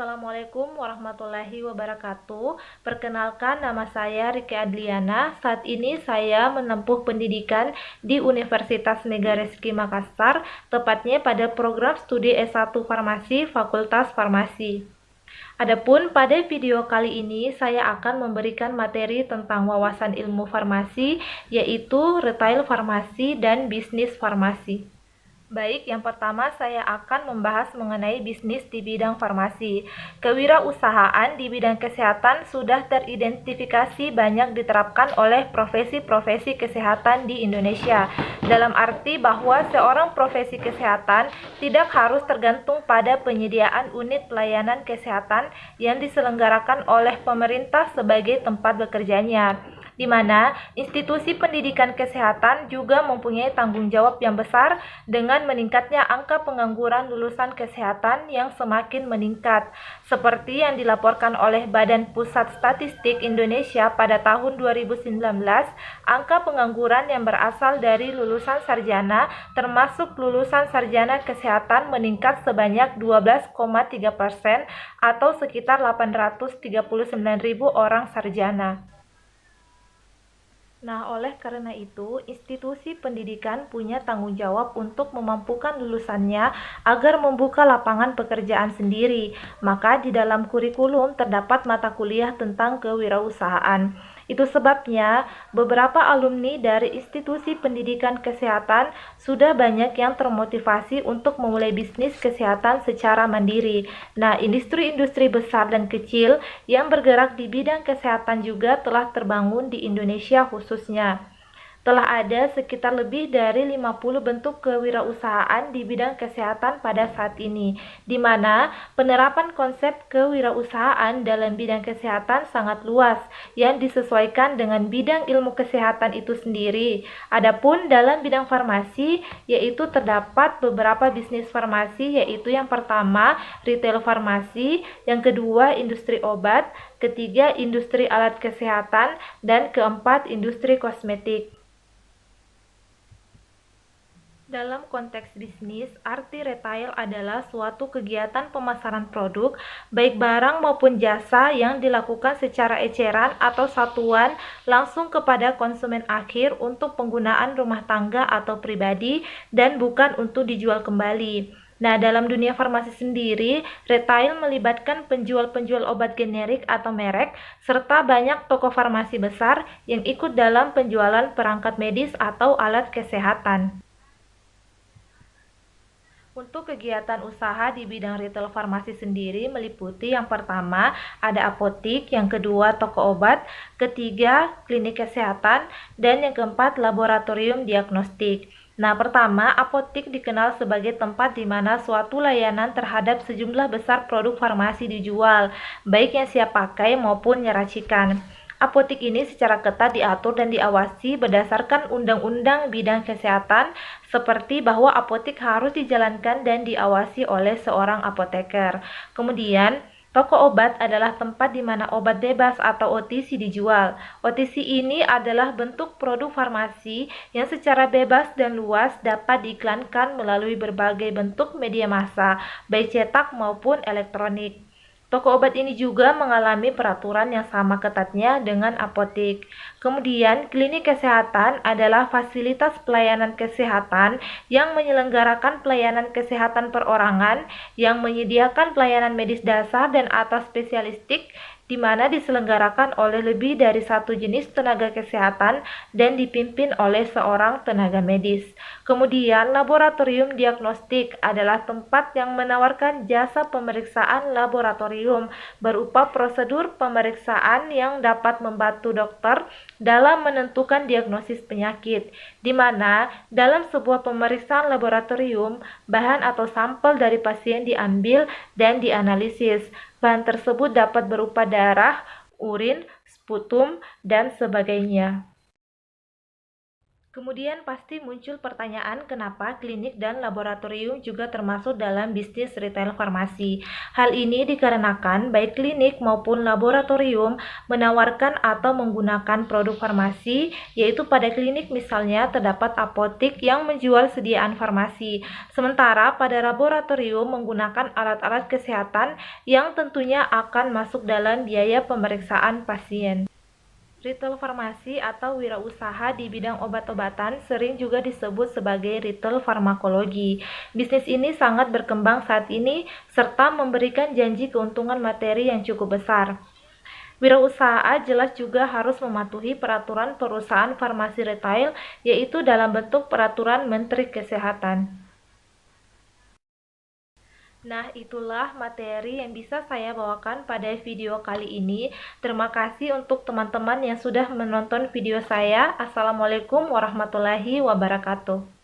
Assalamualaikum warahmatullahi wabarakatuh. Perkenalkan, nama saya Rike Adliana. Saat ini saya menempuh pendidikan di Universitas Megarizky Makassar, tepatnya pada program studi S1 Farmasi, Fakultas Farmasi. Adapun pada video kali ini saya akan memberikan materi tentang wawasan ilmu farmasi, yaitu retail farmasi dan bisnis farmasi. Baik, yang pertama saya akan membahas mengenai bisnis di bidang farmasi. Kewirausahaan di bidang kesehatan sudah teridentifikasi banyak diterapkan oleh profesi-profesi kesehatan di Indonesia. Dalam arti bahwa seorang profesi kesehatan tidak harus tergantung pada penyediaan unit pelayanan kesehatan yang diselenggarakan oleh pemerintah sebagai tempat bekerjanya, di mana institusi pendidikan kesehatan juga mempunyai tanggung jawab yang besar dengan meningkatnya angka pengangguran lulusan kesehatan yang semakin meningkat. Seperti yang dilaporkan oleh Badan Pusat Statistik Indonesia pada tahun 2019, angka pengangguran yang berasal dari lulusan sarjana termasuk lulusan sarjana kesehatan meningkat sebanyak 12,3% atau sekitar 839.000 orang sarjana. Nah, oleh karena itu, institusi pendidikan punya tanggung jawab untuk memampukan lulusannya agar membuka lapangan pekerjaan sendiri. Maka di dalam kurikulum terdapat mata kuliah tentang kewirausahaan. Itu sebabnya beberapa alumni dari institusi pendidikan kesehatan sudah banyak yang termotivasi untuk memulai bisnis kesehatan secara mandiri. Nah, industri-industri besar dan kecil yang bergerak di bidang kesehatan juga telah terbangun di Indonesia khususnya. Telah ada sekitar lebih dari 50 bentuk kewirausahaan di bidang kesehatan pada saat ini, di mana penerapan konsep kewirausahaan dalam bidang kesehatan sangat luas, yang disesuaikan dengan bidang ilmu kesehatan itu sendiri. Adapun dalam bidang farmasi, yaitu terdapat beberapa bisnis farmasi, yaitu yang pertama, retail farmasi, yang kedua, industri obat, ketiga, industri alat kesehatan, dan keempat, industri kosmetik. Dalam konteks bisnis, arti retail adalah suatu kegiatan pemasaran produk, baik barang maupun jasa yang dilakukan secara eceran atau satuan langsung kepada konsumen akhir untuk penggunaan rumah tangga atau pribadi dan bukan untuk dijual kembali. Nah, dalam dunia farmasi sendiri, retail melibatkan penjual-penjual obat generik atau merek, serta banyak toko farmasi besar yang ikut dalam penjualan perangkat medis atau alat kesehatan. Untuk kegiatan usaha di bidang retail farmasi sendiri meliputi yang pertama ada apotik, yang kedua toko obat, ketiga klinik kesehatan, dan yang keempat laboratorium diagnostik. Nah, pertama, apotik dikenal sebagai tempat di mana suatu layanan terhadap sejumlah besar produk farmasi dijual, baik yang siap pakai maupun yang racikan. Apotik ini secara ketat diatur dan diawasi berdasarkan undang-undang bidang kesehatan, seperti bahwa apotik harus dijalankan dan diawasi oleh seorang apoteker. Kemudian, toko obat adalah tempat di mana obat bebas atau OTC dijual. OTC ini adalah bentuk produk farmasi yang secara bebas dan luas dapat diiklankan melalui berbagai bentuk media massa, baik cetak maupun elektronik. Toko obat ini juga mengalami peraturan yang sama ketatnya dengan apotik. Kemudian, klinik kesehatan adalah fasilitas pelayanan kesehatan yang menyelenggarakan pelayanan kesehatan perorangan, yang menyediakan pelayanan medis dasar dan atas spesialistik, di mana diselenggarakan oleh lebih dari satu jenis tenaga kesehatan dan dipimpin oleh seorang tenaga medis. Kemudian, laboratorium diagnostik adalah tempat yang menawarkan jasa pemeriksaan laboratorium berupa prosedur pemeriksaan yang dapat membantu dokter dalam menentukan diagnosis penyakit, di mana dalam sebuah pemeriksaan laboratorium, bahan atau sampel dari pasien diambil dan dianalisis. Bahan tersebut dapat berupa darah, urin, sputum, dan sebagainya. Kemudian pasti muncul pertanyaan kenapa klinik dan laboratorium juga termasuk dalam bisnis retail farmasi. Hal ini dikarenakan baik klinik maupun laboratorium menawarkan atau menggunakan produk farmasi, yaitu pada klinik misalnya terdapat apotik yang menjual sediaan farmasi, sementara pada laboratorium menggunakan alat-alat kesehatan yang tentunya akan masuk dalam biaya pemeriksaan pasien. Retail farmasi atau wirausaha di bidang obat-obatan sering juga disebut sebagai retail farmakologi. Bisnis ini sangat berkembang saat ini serta memberikan janji keuntungan materi yang cukup besar. Wirausaha jelas juga harus mematuhi peraturan perusahaan farmasi retail, yaitu dalam bentuk peraturan Menteri Kesehatan. Nah, itulah materi yang bisa saya bawakan pada video kali ini. Terima kasih untuk teman-teman yang sudah menonton video saya. Assalamualaikum warahmatullahi wabarakatuh.